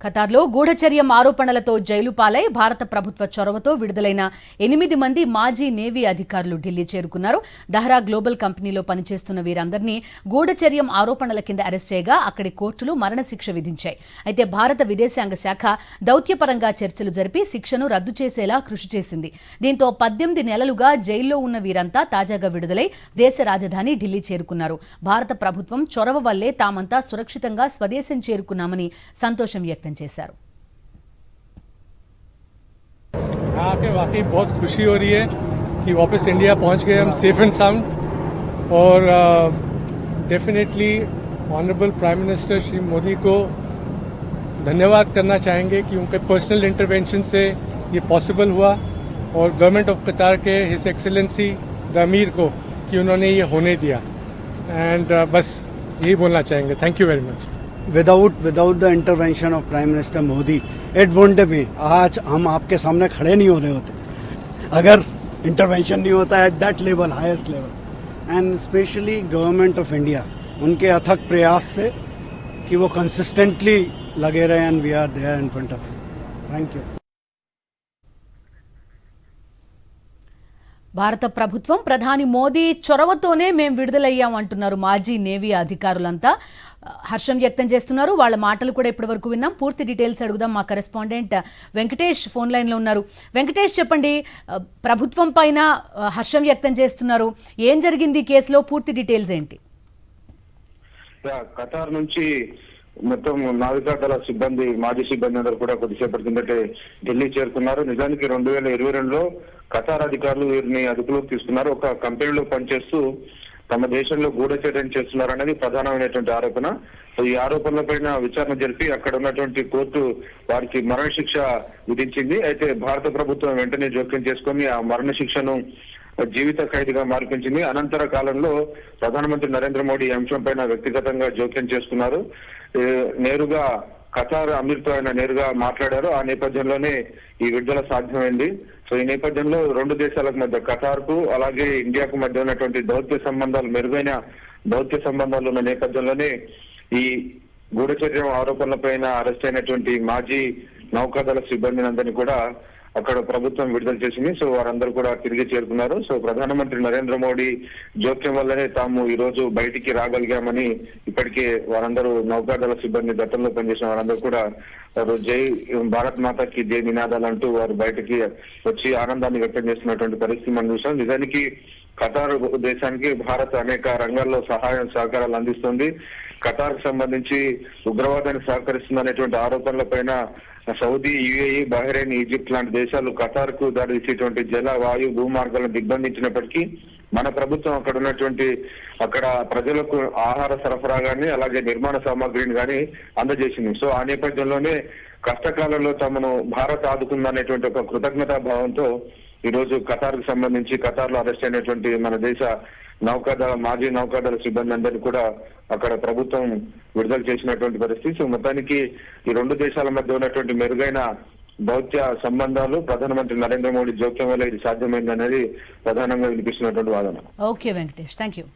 ఖతార్లో గూఢచర్యం ఆరోపణలతో జైలు పాలై భారత ప్రభుత్వ చొరవతో విడుదలైన 8 మంది మాజీ నేవీ అధికారులు ఢిల్లీ చేరుకున్నారు. దహ్రా గ్లోబల్ కంపెనీలో పనిచేస్తున్న వీరందరినీ గూఢచర్యం ఆరోపణల కింద అరెస్ట్ చేయగా అక్కడి కోర్టులు మరణశిక్ష విధించాయి. అయితే భారత విదేశాంగ శాఖ దౌత్యపరంగా చర్చలు జరిపి శిక్షను రద్దు చేసేలా కృషి చేసింది. దీంతో 18 నెలలుగా జైల్లో ఉన్న వీరంతా తాజాగా విడుదలై దేశ రాజధాని ఢిల్లీ చేరుకున్నారు. భారత ప్రభుత్వం చొరవ వల్లే తామంతా సురక్షితంగా స్వదేశం చేరుకున్నామని సంతోషం వ్యక్తం చేశారు. आके वाकई बहुत खुशी हो रही है कि वापस इंडिया पहुंच गए हम सेफ एंड साउंड और definitely honourable prime minister Shri Modi को धन्यवाद करना चाहेंगे कि उनके पर्सनल इंटरवेंशन से ये पॉसिबल हुआ और गवर्नमेंट ऑफ कतार के हिज एक्सेलेंसी द अमीर को कि उन्होंने ये होने दिया एंड बस यही बोलना चाहेंगे. Thank you very much. Without the intervention of Prime Minister Modi, it wouldn't be. आज हम आपके सामने खड़े नहीं हो रहे होते अगर इंटरवेंशन नहीं होता at that level, highest level. And specially government of India, उनके अथक प्रयास से कि वो कंसिस्टेंटली लगे रहे and we are there in front of you. Thank you. భారత ప్రభుత్వం ప్రధాని మోదీ చొరవతోనే మేం విడుదలయ్యాం అంటున్నారు మాజీ నేవీ అధికారులంతా. హర్షం వ్యక్తం చేస్తున్నారు. వాళ్ళ మాటలు కూడా ఇప్పటి వరకు విన్నాం. పూర్తి డీటెయిల్స్ అడుగుదాం. మా కరెస్పాండెంట్ వెంకటేష్ ఫోన్ లైన్లో ఉన్నారు. వెంకటేష్, చెప్పండి, ప్రభుత్వం పైన హర్షం వ్యక్తం చేస్తున్నారు. ఏం జరిగింది ఈ కేసులో? పూర్తి డీటెయిల్స్ ఏంటి? ఖతార్ నుంచి మొత్తం నావికాదళ సిబ్బంది, మాజీ సిబ్బంది అందరూ కూడా కొద్దిసేపటి కిందటే ఢిల్లీ చేరుకున్నారు. నిజానికి 2022లో ఖతార్ అధికారులు వీరిని అదుపులోకి తీసుకున్నారు. ఒక కంపెనీలో పనిచేస్తూ తమ దేశంలో గూఢచర్యం చేస్తున్నారు అనేది ప్రధానమైనటువంటి ఆరోపణ. ఈ ఆరోపణలపైన విచారణ జరిపి అక్కడ ఉన్నటువంటి కోర్టు వారికి మరణశిక్ష విధించింది. అయితే భారత ప్రభుత్వం వెంటనే జోక్యం చేసుకుని ఆ మరణశిక్షను జీవిత ఖైదీగా మార్పించింది. అనంతర కాలంలో ప్రధానమంత్రి నరేంద్ర మోడీ ఈ అంశం పైన వ్యక్తిగతంగా జోక్యం చేసుకున్నారు. నేరుగా ఖతార్ అమీర్తో ఆయన నేరుగా మాట్లాడారు. ఆ నేపథ్యంలోనే ఈ విడుదల సాధ్యమైంది. సో ఈ నేపథ్యంలో రెండు దేశాలకు మధ్య, ఖతార్ కు అలాగే ఇండియాకు మధ్య ఉన్నటువంటి దౌత్య సంబంధాలు, మెరుగైన దౌత్య సంబంధాలు ఉన్న నేపథ్యంలోనే ఈ గూఢచర్యం ఆరోపణలపైన అరెస్ట్ అయినటువంటి మాజీ నౌకాదళ సిబ్బందిని అందరినీ కూడా అక్కడ ప్రభుత్వం విడుదల చేసింది. సో వారందరూ కూడా తిరిగి చేరుకున్నారు. సో ప్రధానమంత్రి నరేంద్ర మోడీ జోక్యం వల్లనే తాము ఈ రోజు బయటికి రాగలిగామని ఇప్పటికే వారందరూ నౌకాదళ సిబ్బంది, గతంలో పనిచేసిన వారందరూ కూడా వారు జై భారత్ మాతాకి జై నినాదాలు అంటూ వారు బయటికి వచ్చి ఆనందాన్ని వ్యక్తం చేస్తున్నటువంటి పరిస్థితి మనం చూసాం. నిజానికి ఖతార్ దేశానికి భారత్ అనేక రంగాల్లో సహాయం సహకారాలు అందిస్తుంది. ఖతార్ కు సంబంధించి ఉగ్రవాదానికి సహకరిస్తుంది అనేటువంటి ఆరోపణలపైన సౌదీ, యుఏఈ, బహ్రెయిన్, ఈజిప్ట్ లాంటి దేశాలు ఖతార్ కు దారితీసేటువంటి జల, వాయు, భూమార్గాలను దిగ్బంధించినప్పటికీ మన ప్రభుత్వం అక్కడ ఉన్నటువంటి అక్కడ ప్రజలకు ఆహార సరఫరా గాని అలాగే నిర్మాణ సామాగ్రిని గాని అందజేసింది. సో ఆ నేపథ్యంలోనే కష్టకాలంలో తమను భారత్ ఆదుకుందనేటువంటి ఒక కృతజ్ఞతా భావంతో ఈ రోజు ఖతార్ కు సంబంధించి ఖతార్ లో అరెస్ట్ అయినటువంటి మన దేశ నౌకాదళ, మాజీ నౌకాదళ సిబ్బంది అందరినీ కూడా అక్కడ ప్రభుత్వం విడుదల చేసినటువంటి పరిస్థితి. సో మొత్తానికి ఈ రెండు దేశాల మధ్య ఉన్నటువంటి మెరుగైన దౌత్య సంబంధాలు ప్రధానమంత్రి నరేంద్ర మోడీ జోక్యం వల్ల ఇది సాధ్యమైంది అనేది ప్రధానంగా వినిపిస్తున్నటువంటి వాదన. Okay Venkatesh, thank you.